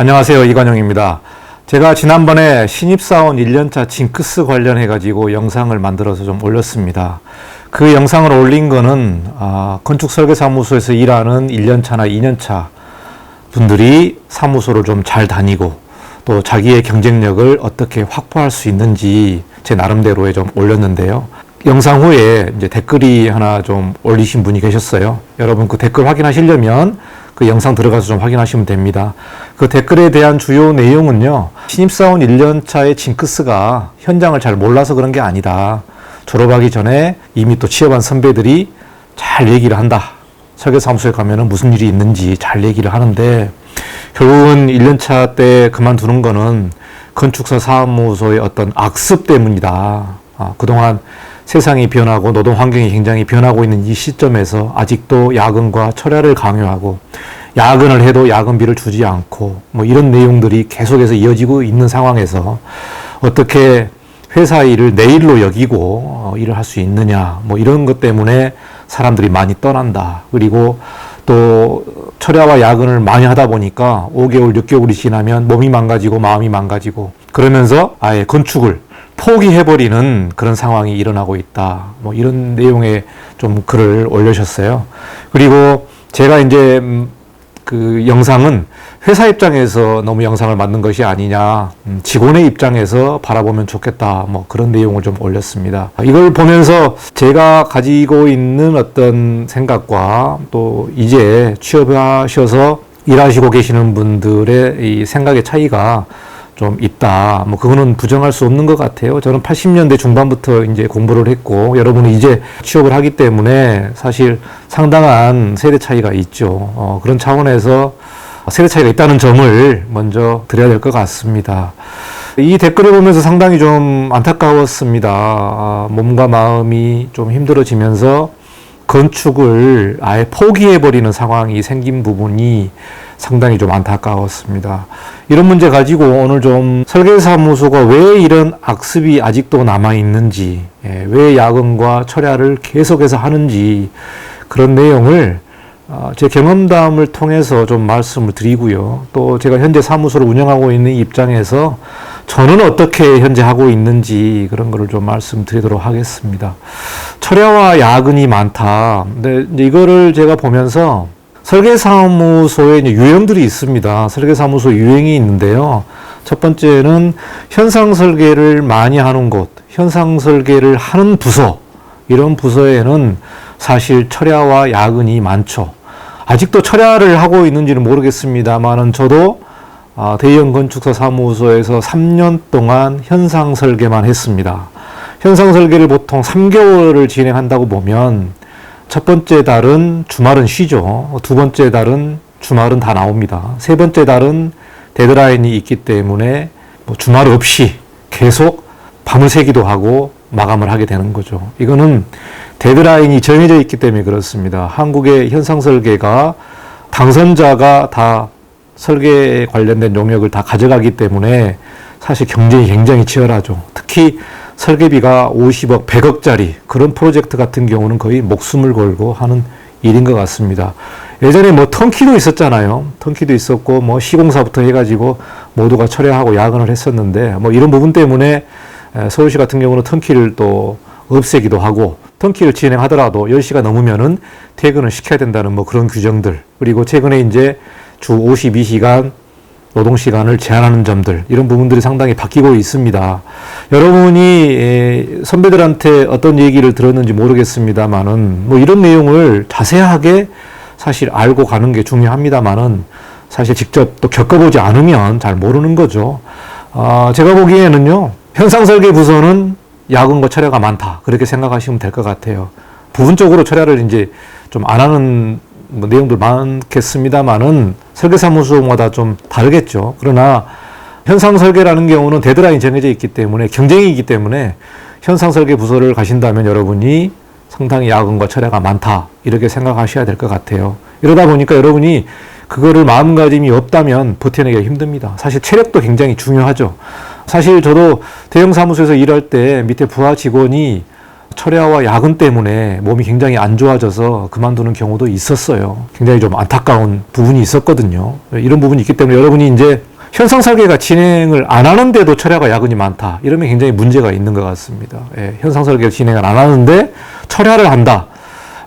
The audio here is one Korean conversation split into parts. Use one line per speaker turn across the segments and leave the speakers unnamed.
안녕하세요. 이관용입니다. 제가 지난번에 신입사원 1년차 징크스 관련해가지고 영상을 만들어서 좀 올렸습니다. 그 영상을 올린 거는 건축설계사무소에서 일하는 1년차나 2년차 분들이 사무소를 좀 잘 다니고 또 자기의 경쟁력을 어떻게 확보할 수 있는지 제 나름대로에 좀 올렸는데요. 영상 후에 이제 댓글이 하나 좀 올리신 분이 계셨어요. 여러분 그 댓글 확인하시려면 그 영상 들어가서 좀 확인하시면 됩니다. 그 댓글에 대한 주요 내용은요. 신입사원 1년차의 징크스가 현장을 잘 몰라서 그런 게 아니다. 졸업하기 전에 이미 또 취업한 선배들이 잘 얘기를 한다. 설계사무소에 가면은 무슨 일이 있는지 잘 얘기를 하는데 결국은 1년차 때 그만두는 거는 건축사 사무소의 어떤 악습 때문이다. 그동안 세상이 변하고 노동 환경이 굉장히 변하고 있는 이 시점에서 아직도 야근과 철야를 강요하고 야근을 해도 야근비를 주지 않고 뭐 이런 내용들이 계속해서 이어지고 있는 상황에서 어떻게 회사 일을 내 일로 여기고 일을 할 수 있느냐 뭐 이런 것 때문에 사람들이 많이 떠난다. 그리고 또 철야와 야근을 많이 하다 보니까 5개월, 6개월이 지나면 몸이 망가지고 마음이 망가지고 그러면서 아예 건축을 포기해버리는 그런 상황이 일어나고 있다. 뭐 이런 내용의 좀 글을 올려주셨어요. 그리고 제가 이제 그 영상은 회사 입장에서 너무 영상을 만든 것이 아니냐, 직원의 입장에서 바라보면 좋겠다. 뭐 그런 내용을 좀 올렸습니다. 이걸 보면서 제가 가지고 있는 어떤 생각과 또 이제 취업하셔서 일하시고 계시는 분들의 이 생각의 차이가 좀 있다. 뭐 그거는 부정할 수 없는 것 같아요. 저는 80년대 중반부터 이제 공부를 했고 여러분이 이제 취업을 하기 때문에 사실 상당한 세대 차이가 있죠. 그런 차원에서 세대 차이가 있다는 점을 먼저 드려야 될 것 같습니다. 이 댓글을 보면서 상당히 좀 안타까웠습니다. 몸과 마음이 좀 힘들어지면서 건축을 아예 포기해버리는 상황이 생긴 부분이 상당히 좀 안타까웠습니다. 이런 문제 가지고 오늘 좀 설계사무소가 왜 이런 악습이 아직도 남아있는지, 왜 야근과 철야를 계속해서 하는지 그런 내용을 제 경험담을 통해서 좀 말씀을 드리고요. 또 제가 현재 사무소를 운영하고 있는 입장에서 저는 어떻게 현재 하고 있는지 그런 거를 좀 말씀드리도록 하겠습니다. 철야와 야근이 많다. 근데 이제 이거를 제가 보면서 설계사무소에 이제 유형들이 있습니다. 설계사무소 유형이 있는데요. 첫 번째는 현상 설계를 많이 하는 곳, 현상 설계를 하는 부서, 이런 부서에는 사실 철야와 야근이 많죠. 아직도 철야를 하고 있는지는 모르겠습니다만은 저도 대형 건축사 사무소에서 3년 동안 현상 설계만 했습니다. 현상 설계를 보통 3개월을 진행한다고 보면 첫 번째 달은 주말은 쉬죠. 두 번째 달은 주말은 다 나옵니다. 세 번째 달은 데드라인이 있기 때문에 뭐 주말 없이 계속 밤을 새기도 하고 마감을 하게 되는 거죠. 이거는 데드라인이 정해져 있기 때문에 그렇습니다. 한국의 현상 설계가 당선자가 다 설계에 관련된 용역을 다 가져가기 때문에 사실 경쟁이 굉장히 치열하죠. 특히 설계비가 50억, 100억짜리 그런 프로젝트 같은 경우는 거의 목숨을 걸고 하는 일인 것 같습니다. 예전에 뭐 턴키도 있었잖아요. 턴키도 있었고 뭐 시공사부터 해가지고 모두가 철회하고 야근을 했었는데 뭐 이런 부분 때문에 서울시 같은 경우는 턴키를 또 없애기도 하고 턴키를 진행하더라도 10시가 넘으면은 퇴근을 시켜야 된다는 뭐 그런 규정들, 그리고 최근에 이제 주 52시간 노동시간을 제한하는 점들, 이런 부분들이 상당히 바뀌고 있습니다. 여러분이 선배들한테 어떤 얘기를 들었는지 모르겠습니다만은 뭐 이런 내용을 자세하게 사실 알고 가는 게 중요합니다만은 사실 직접 또 겪어보지 않으면 잘 모르는 거죠. 제가 보기에는요, 현상설계 부서는 야근과 철야가 많다, 그렇게 생각하시면 될 것 같아요. 부분적으로 철야를 이제 좀 안 하는 뭐 내용들 많겠습니다만은 설계사무소마다 좀 다르겠죠. 그러나 현상설계라는 경우는 데드라인이 정해져 있기 때문에 경쟁이기 때문에 현상설계 부서를 가신다면 여러분이 상당히 야근과 철야가 많다, 이렇게 생각하셔야 될 것 같아요. 이러다 보니까 여러분이 그거를 마음가짐이 없다면 버텨내기가 힘듭니다. 사실 체력도 굉장히 중요하죠. 사실 저도 대형 사무소에서 일할 때 밑에 부하 직원이 철야와 야근 때문에 몸이 굉장히 안 좋아져서 그만두는 경우도 있었어요. 굉장히 좀 안타까운 부분이 있었거든요. 이런 부분이 있기 때문에 여러분이 이제 현상 설계가 진행을 안 하는데도 철야가 야근이 많다. 이러면 굉장히 문제가 있는 것 같습니다. 예, 현상 설계를 진행을 안 하는데 철야를 한다.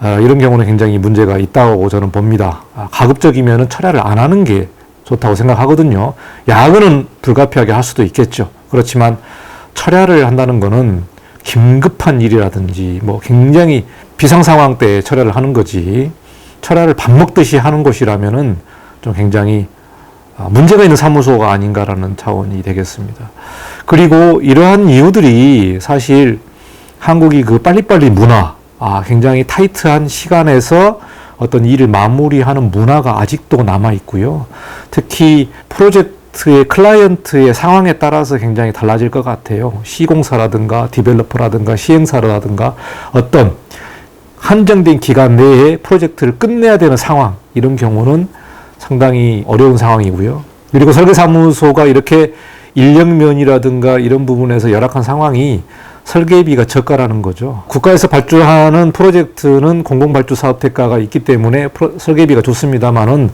이런 경우는 굉장히 문제가 있다고 저는 봅니다. 가급적이면 철야를 안 하는 게 좋다고 생각하거든요. 야근은 불가피하게 할 수도 있겠죠. 그렇지만 철야를 한다는 거는 긴급한 일이라든지 뭐 굉장히 비상 상황 때 철야를 하는 거지, 철야를 밥 먹듯이 하는 곳이라면은 좀 굉장히 문제가 있는 사무소가 아닌가라는 차원이 되겠습니다. 그리고 이러한 이유들이 사실 한국이 그 빨리빨리 문화, 굉장히 타이트한 시간에서 어떤 일을 마무리하는 문화가 아직도 남아 있고요. 특히 프로젝트의 클라이언트의 상황에 따라서 굉장히 달라질 것 같아요. 시공사라든가 디벨로퍼라든가 시행사라든가 어떤 한정된 기간 내에 프로젝트를 끝내야 되는 상황, 이런 경우는 상당히 어려운 상황이고요. 그리고 설계사무소가 이렇게 인력면이라든가 이런 부분에서 열악한 상황이 설계비가 저가라는 거죠. 국가에서 발주하는 프로젝트는 공공발주사업 대가가 있기 때문에 설계비가 좋습니다만은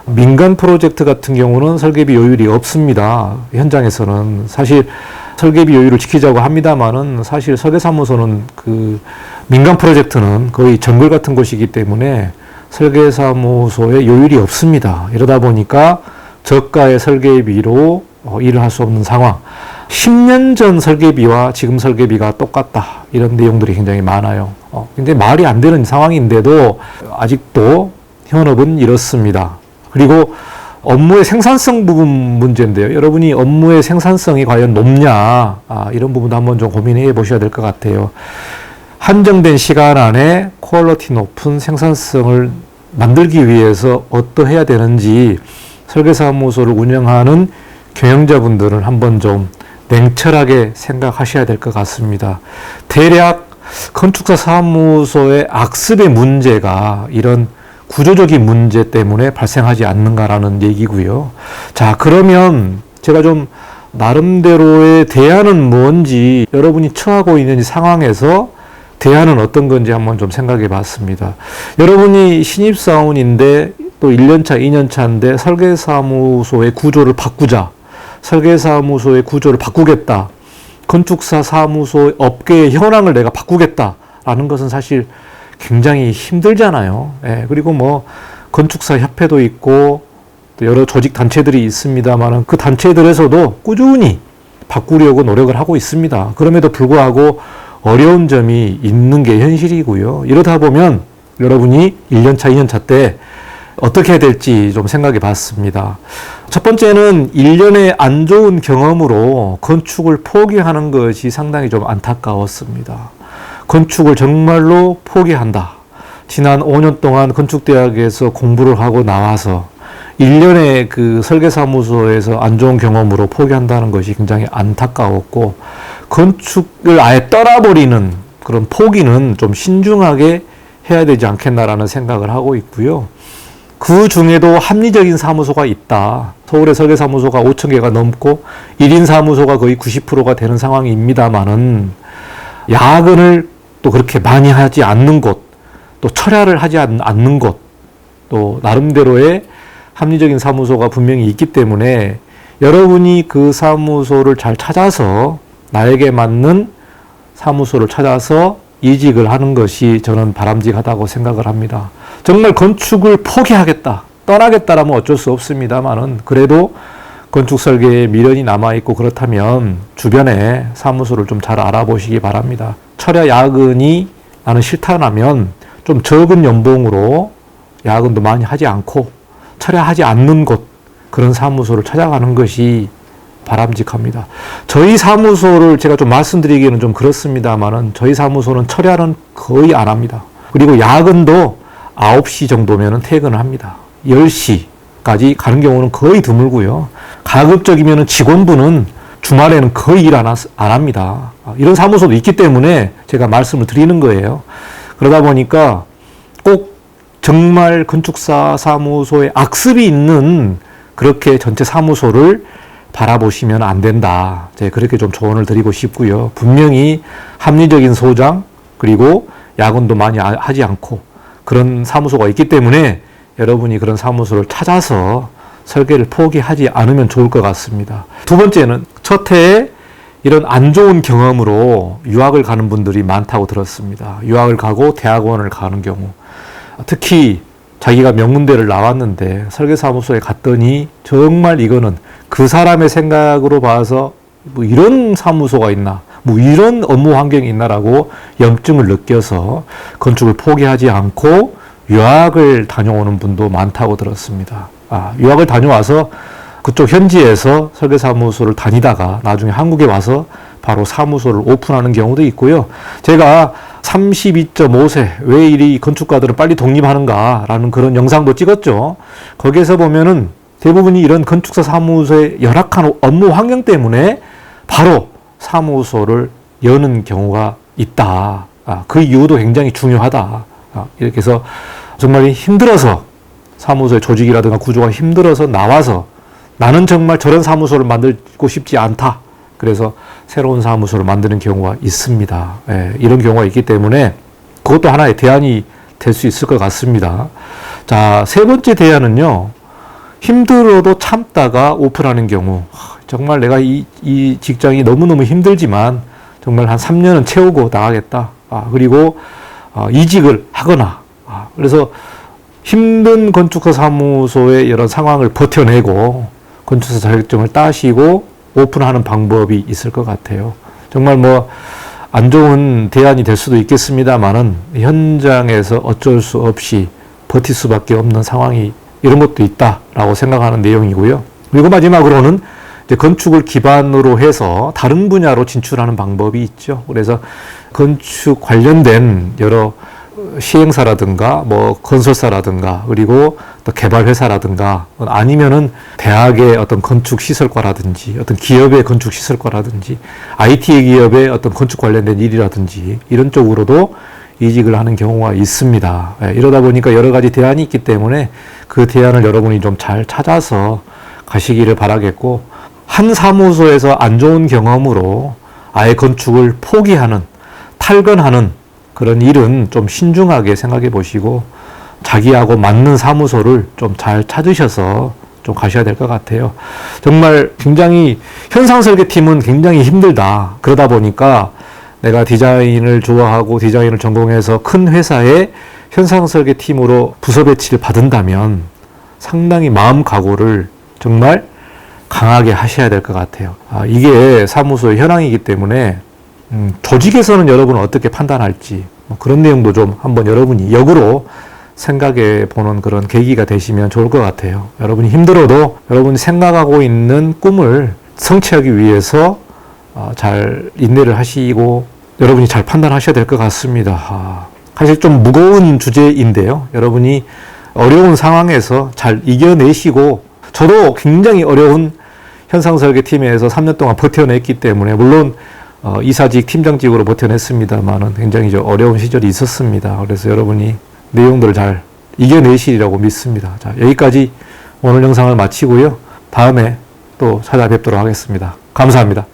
민간 프로젝트 같은 경우는 설계비 요율이 없습니다. 현장에서는 사실 설계비 요율을 지키자고 합니다만은 사실 설계사무소는 그 민간 프로젝트는 거의 정글 같은 곳이기 때문에 설계사무소에 요율이 없습니다. 이러다 보니까 저가의 설계비로 일을 할 수 없는 상황. 10년 전 설계비와 지금 설계비가 똑같다. 이런 내용들이 굉장히 많아요. 굉장히 말이 안 되는 상황인데도 아직도 현업은 이렇습니다. 그리고 업무의 생산성 부분 문제인데요. 여러분이 업무의 생산성이 과연 높냐, 이런 부분도 한번 좀 고민해 보셔야 될 것 같아요. 한정된 시간 안에 퀄리티 높은 생산성을 만들기 위해서 어떠해야 되는지 설계사무소를 운영하는 경영자분들은 한번 좀 냉철하게 생각하셔야 될 것 같습니다. 대략 건축사 사무소의 악습의 문제가 이런 구조적인 문제 때문에 발생하지 않는가라는 얘기고요. 자, 그러면 제가 좀 나름대로의 대안은 뭔지, 여러분이 처하고 있는 상황에서 대안은 어떤 건지 한번 좀 생각해 봤습니다. 여러분이 신입사원인데 또 1년차, 2년차인데 설계사무소의 구조를 바꾸자. 설계사무소의 구조를 바꾸겠다. 건축사 사무소 업계의 현황을 내가 바꾸겠다라는 것은 사실 굉장히 힘들잖아요. 예, 그리고 뭐 건축사 협회도 있고 또 여러 조직 단체들이 있습니다만 그 단체들에서도 꾸준히 바꾸려고 노력을 하고 있습니다. 그럼에도 불구하고 어려운 점이 있는 게 현실이고요. 이러다 보면 여러분이 1년차, 2년차 때 어떻게 해야 될지 좀 생각해 봤습니다. 첫 번째는 1년의 안 좋은 경험으로 건축을 포기하는 것이 상당히 좀 안타까웠습니다. 건축을 정말로 포기한다. 지난 5년 동안 건축대학에서 공부를 하고 나와서 1년의 그 설계사무소에서 안 좋은 경험으로 포기한다는 것이 굉장히 안타까웠고, 건축을 아예 떠나버리는 그런 포기는 좀 신중하게 해야 되지 않겠나라는 생각을 하고 있고요. 그 중에도 합리적인 사무소가 있다. 서울의 설계사무소가 5,000개가 넘고 1인 사무소가 거의 90%가 되는 상황입니다만은 야근을 또 그렇게 많이 하지 않는 곳, 또 철야를 하지 않는 곳, 또 나름대로의 합리적인 사무소가 분명히 있기 때문에 여러분이 그 사무소를 잘 찾아서 나에게 맞는 사무소를 찾아서 이직을 하는 것이 저는 바람직하다고 생각을 합니다. 정말 건축을 포기하겠다, 떠나겠다라면 어쩔 수 없습니다만은 그래도 건축 설계에 미련이 남아있고 그렇다면 주변에 사무소를 좀 잘 알아보시기 바랍니다. 철야 야근이 나는 싫다라면 좀 적은 연봉으로 야근도 많이 하지 않고 철야하지 않는 곳, 그런 사무소를 찾아가는 것이 바람직합니다. 저희 사무소를 제가 좀 말씀드리기는 좀 그렇습니다만은 저희 사무소는 철야는 거의 안 합니다. 그리고 야근도 9시 정도면은 퇴근을 합니다. 10시까지 가는 경우는 거의 드물고요. 가급적이면은 직원분은 주말에는 거의 일 안 합니다. 이런 사무소도 있기 때문에 제가 말씀을 드리는 거예요. 그러다 보니까 꼭 정말 건축사 사무소에 악습이 있는 그렇게 전체 사무소를 바라보시면 안 된다. 제가 그렇게 좀 조언을 드리고 싶고요. 분명히 합리적인 소장, 그리고 야근도 많이 하지 않고 그런 사무소가 있기 때문에 여러분이 그런 사무소를 찾아서 설계를 포기하지 않으면 좋을 것 같습니다. 두 번째는 첫 해에 이런 안 좋은 경험으로 유학을 가는 분들이 많다고 들었습니다. 유학을 가고 대학원을 가는 경우. 특히 자기가 명문대를 나왔는데 설계사무소에 갔더니 정말 이거는 그 사람의 생각으로 봐서 뭐 이런 사무소가 있나, 뭐 이런 업무 환경이 있나라고 염증을 느껴서 건축을 포기하지 않고 유학을 다녀오는 분도 많다고 들었습니다. 유학을 다녀와서 그쪽 현지에서 설계사무소를 다니다가 나중에 한국에 와서 바로 사무소를 오픈하는 경우도 있고요. 제가 32.5세 왜 이 건축가들은 빨리 독립하는가라는 그런 영상도 찍었죠. 거기에서 보면은 대부분이 이런 건축사 사무소의 열악한 업무 환경 때문에 바로 사무소를 여는 경우가 있다. 그 이유도 굉장히 중요하다. 이렇게 해서 정말 힘들어서 사무소의 조직이라든가 구조가 힘들어서 나와서 나는 정말 저런 사무소를 만들고 싶지 않다. 그래서 새로운 사무소를 만드는 경우가 있습니다. 이런 경우가 있기 때문에 그것도 하나의 대안이 될 수 있을 것 같습니다. 자, 세 번째 대안은요. 힘들어도 참다가 오픈하는 경우. 정말 내가 이 직장이 너무너무 힘들지만 정말 한 3년은 채우고 나가겠다. 그리고 이직을 하거나. 그래서 힘든 건축사 사무소의 이런 상황을 버텨내고 건축사 자격증을 따시고 오픈하는 방법이 있을 것 같아요. 정말 뭐 안 좋은 대안이 될 수도 있겠습니다만은 현장에서 어쩔 수 없이 버틸 수밖에 없는 상황이 이런 것도 있다라고 생각하는 내용이고요. 그리고 마지막으로는 이제 건축을 기반으로 해서 다른 분야로 진출하는 방법이 있죠. 그래서 건축 관련된 여러 시행사라든가 뭐 건설사라든가 그리고 또 개발회사라든가 아니면은 대학의 어떤 건축시설과라든지 어떤 기업의 건축시설과라든지 IT 기업의 어떤 건축 관련된 일이라든지 이런 쪽으로도 이직을 하는 경우가 있습니다. 이러다 보니까 여러 가지 대안이 있기 때문에 그 대안을 여러분이 좀 잘 찾아서 가시기를 바라겠고 한 사무소에서 안 좋은 경험으로 아예 건축을 포기하는 탈건하는 그런 일은 좀 신중하게 생각해 보시고 자기하고 맞는 사무소를 좀 잘 찾으셔서 좀 가셔야 될 것 같아요. 정말 굉장히 현상설계팀은 굉장히 힘들다. 그러다 보니까 내가 디자인을 좋아하고 디자인을 전공해서 큰 회사의 현상설계팀으로 부서 배치를 받은다면 상당히 마음 각오를 정말 강하게 하셔야 될 것 같아요. 이게 사무소의 현황이기 때문에 조직에서는 여러분은 어떻게 판단할지 뭐 그런 내용도 좀 한번 여러분이 역으로 생각해 보는 그런 계기가 되시면 좋을 것 같아요. 여러분이 힘들어도 여러분이 생각하고 있는 꿈을 성취하기 위해서 잘 인내를 하시고 여러분이 잘 판단하셔야 될 것 같습니다. 사실 좀 무거운 주제인데요. 여러분이 어려운 상황에서 잘 이겨내시고 저도 굉장히 어려운 현상설계팀에서 3년 동안 버텨냈기 때문에 물론 이사직, 팀장직으로 버텨냈습니다만은 굉장히 좀 어려운 시절이 있었습니다. 그래서 여러분이 내용들을 잘 이겨내시리라고 믿습니다. 자, 여기까지 오늘 영상을 마치고요. 다음에 또 찾아뵙도록 하겠습니다. 감사합니다.